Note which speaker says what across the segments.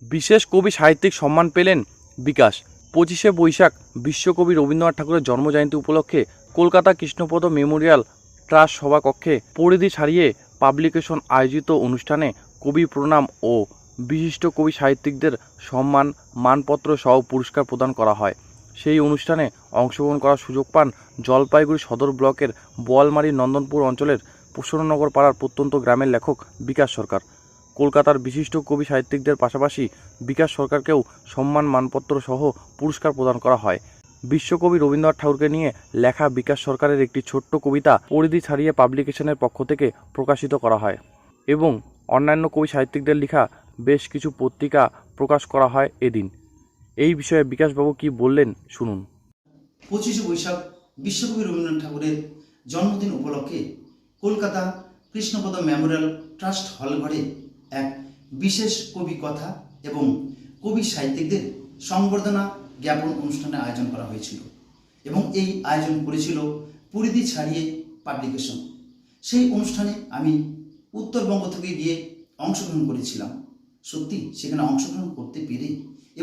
Speaker 1: বিশেষ কবি সাহিত্যিক সম্মান পেলেন বিকাশ। 25শে বৈশাখ বিশ্বকবি রবীন্দ্রনাথ ঠাকুরের জন্মজয়ন্তী উপলক্ষে কলকাতা কৃষ্ণপদ মেমোরিয়াল ট্রাস্ট সভাকক্ষে পরিধি ছাড়িয়ে পাবলিকেশন আয়োজিত অনুষ্ঠানে কবি প্রণাম ও বিশিষ্ট কবি সাহিত্যিকদের সম্মান মানপত্র সহ পুরস্কার প্রদান করা হয়। সেই অনুষ্ঠানে অংশগ্রহণ করার সুযোগ পান জলপাইগুড়ি সদর ব্লকের বোয়ালমারী নন্দনপুর অঞ্চলের প্রসন্ননগর পাড়ার প্রত্যন্ত গ্রামের লেখক বিকাশ সরকার। কলকাতার বিশিষ্ট কবি সাহিত্যিকদের পাশাপাশি বিকাশ সরকারকেও সম্মান মানপত্র সহ পুরস্কার প্রদান করা হয়। বিশ্বকবি রবীন্দ্রনাথ ঠাকুরকে নিয়ে লেখা বিকাশ সরকারের একটি ছোট্ট কবিতা পরিধি ছাড়িয়ে পাবলিকেশনের পক্ষ থেকে প্রকাশিত করা হয় এবং অন্যান্য কবি সাহিত্যিকদের লেখা বেশ কিছু পত্রিকা প্রকাশ করা হয় এদিন। এই বিষয়ে বিকাশবাবু কি বললেন শুনুন।
Speaker 2: 25শে বৈশাখ বিশ্বকবি রবীন্দ্রনাথ ঠাকুরের জন্মদিন উপলক্ষে কলকাতা কৃষ্ণপদ মেমোরিয়াল ট্রাস্ট হলঘরে এক বিশেষ কবি কথা এবং কবি সাহিত্যিকদের সংবর্ধনা জ্ঞাপন অনুষ্ঠানের আয়োজন করা হয়েছিল এবং এই আয়োজন করেছিল পরিধি ছাড়িয়ে পাবলিকেশন। সেই অনুষ্ঠানে আমি উত্তরবঙ্গ থেকে গিয়ে অংশগ্রহণ করেছিলাম। সত্যি সেখানে অংশগ্রহণ করতে পেরে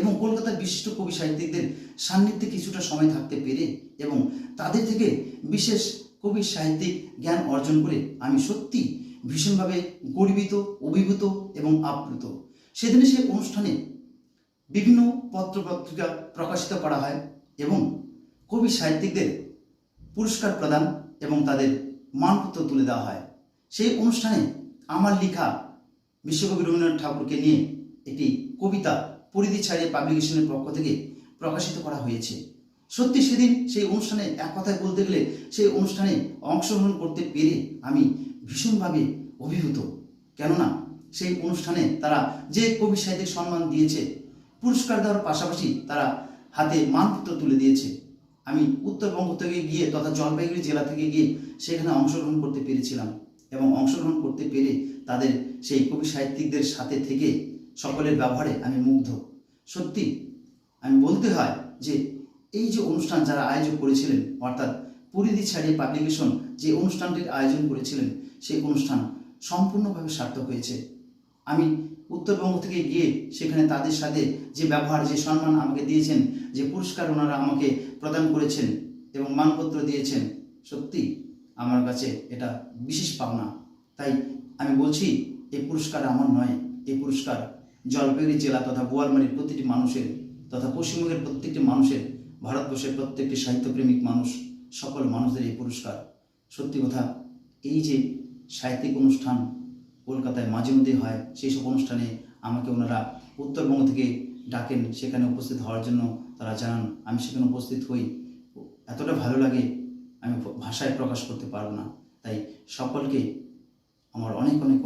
Speaker 2: এবং কলকাতার বিশিষ্ট কবি সাহিত্যিকদের সান্নিধ্যে কিছুটা সময় থাকতে পেরে এবং তাদের থেকে বিশেষ কবি সাহিত্যিক জ্ঞান অর্জন করে আমি সত্যি ভীষণভাবে গর্বিত, অভিভূত এবং আপ্লুত। সেদিনে সেই অনুষ্ঠানে বিভিন্ন পত্রপত্রিকা প্রকাশিত করা হয় এবং কবি সাহিত্যিকদের পুরস্কার প্রদান এবং তাদের মানপত্র তুলে দেওয়া হয়। সেই অনুষ্ঠানে আমার লেখা বিশ্বকবি রবীন্দ্রনাথ ঠাকুরকে নিয়ে একটি কবিতা পরিধি ছাড়িয়ে পাবলিকেশনের পক্ষ থেকে প্রকাশিত করা হয়েছে। সত্যি সেদিন সেই অনুষ্ঠানে এক কথায় বলতে গেলে সেই অনুষ্ঠানে অংশগ্রহণ করতে পেরে আমি ভীষণভাবে অভিভূত। কেননা সেই অনুষ্ঠানে তারা যে কবি সাহিত্যিক সম্মান দিয়েছে, পুরস্কার দেওয়ার পাশাপাশি তারা হাতে মানপত্র তুলে দিয়েছে। আমি উত্তরবঙ্গ থেকে গিয়ে তথা জলপাইগুড়ি জেলা থেকে গিয়ে সেখানে অংশগ্রহণ করতে পেরেছিলাম এবং অংশগ্রহণ করতে পেরে তাদের সেই কবি সাহিত্যিকদের সাথে থেকে সকলের ব্যবহারে আমি মুগ্ধ। সত্যি আমি বলতে হয় যে এই যে অনুষ্ঠান যারা আয়োজন করেছিলেন অর্থাৎ পরিধি ছাড়িয়ে পাবলিকেশন যে অনুষ্ঠানটির আয়োজন করেছিলেন সেই অনুষ্ঠান সম্পূর্ণভাবে সার্থক হয়েছে। আমি উত্তরবঙ্গ থেকে গিয়ে সেখানে তাদের সাথে যে ব্যবহার, যে সম্মান আমাকে দিয়েছেন, যে পুরস্কার ওনারা আমাকে প্রদান করেছেন এবং মানপত্র দিয়েছেন, সত্যি আমার কাছে এটা বিশেষ পাওনা। তাই আমি বলছি এই পুরস্কার আমার নয়, এই পুরস্কার জলপাইগুড়ি জেলা তথা বোয়ালমারীর প্রতিটি মানুষের তথা পশ্চিমবঙ্গের প্রত্যেকটি মানুষের, ভারতবর্ষের প্রত্যেকটি সাহিত্যপ্রেমিক মানুষ, সকল মানুষদের এই পুরস্কার। সত্যি কথা, এই যে সাহিত্যিক অনুষ্ঠান কলকাতায় মাঝে মধ্যে হয়, সেই সব অনুষ্ঠানে আমাকে ওনারা উত্তরবঙ্গ থেকে ডাকেন, সেখানে উপস্থিত হওয়ার জন্য তারা জানান। আমি সেখানে উপস্থিত হই, এতটা ভালো লাগে আমি ভাষায় প্রকাশ করতে পারবো না। তাই সকলকে আমার অনেক অনেক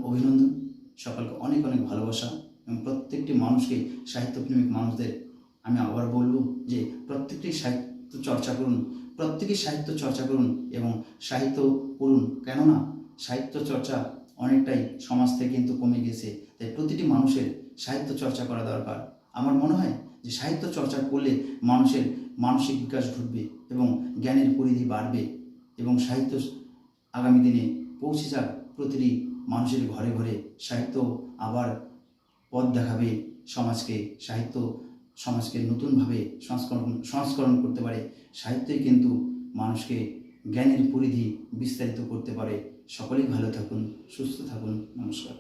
Speaker 2: অভিনন্দন, সকলকে অনেক অনেক ভালোবাসা এবং প্রত্যেকটি মানুষকে, সাহিত্যপ্রেমিক মানুষদের আমি আবার বলব যে প্রত্যেকটি সাহিত্য চর্চা করুন, প্রত্যেকেই সাহিত্য চর্চা করুন এবং সাহিত্য পড়ুন। কেননা সাহিত্য চর্চা অনেকটাই সমাজ থেকে কিন্তু কমে গেছে। তাই প্রতিটি মানুষের সাহিত্য চর্চা করা দরকার। আমার মনে হয় যে সাহিত্য চর্চা করলে মানুষের মানসিক বিকাশ ঘটবে এবং জ্ঞানের পরিধি বাড়বে এবং সাহিত্য আগামী দিনে পৌঁছে যাক প্রতিটি মানুষের ঘরে ঘরে। সাহিত্য আবার পথ দেখাবে সমাজকে, সাহিত্য সমাজকে নতুনভাবে সংস্করণ করতে পারে। সাহিত্যই কিন্তু মানুষকে জ্ঞানের পরিধি বিস্তারিত করতে পারে। সকলেই ভালো থাকুন, সুস্থ থাকুন। নমস্কার।